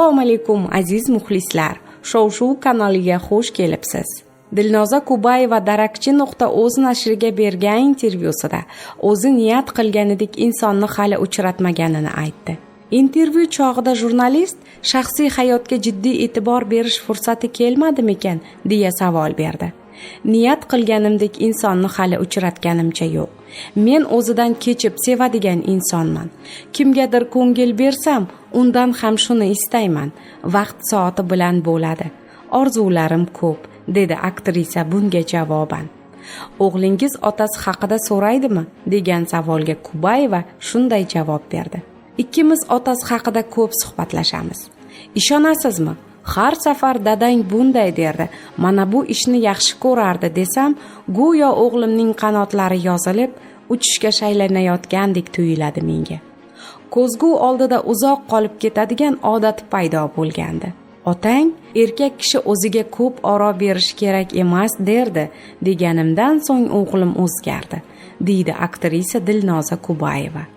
Assalomu alaykum aziz muxlislar. Shov-shuv kanaliga xush kelibsiz. Dilnoza Kubayeva darakchi.oz nashriga bergan intervyusida o'zi niyat qilganidek insonni hali uchratmaganini aytdi. Intervyu chog'ida jurnalist shaxsiy hayotga jiddiy e'tibor berish fursati kelmadimikan deya savol berdi. Niyat qilganimdek insonni hali uchratganimcha yo'q. Men o'zidan kechib sevadigan insonman. Kimgadir ko'ngil bersam, undan ham shuni istayman. Vaqt soati bilan bo'ladi. Orzularim ko'p, dedi aktrisa bunga javoban. O'g'lingiz otasi haqida so'raydimi degan savolga Kubayeva shunday javob berdi. Ikkimiz otasi haqida ko'p suhbatlashamiz. Ishonasizmi? Har safar dadang bunday derdi. Mana bu ishni yaxshi ko'rardi desam, go'yo o'g'limning qanotlari yozilib, uchishga shaylanayotgandek tuyuladi menga. Ko'zgu oldida uzoq qolib ketadigan odati paydo bo'lgandi. Otang erkak kishi o'ziga ko'p oro berish kerak emas derdi, deganimdan so'ng o'g'lim o'zgardi, deydi aktrisa Dilnoza Kubayeva.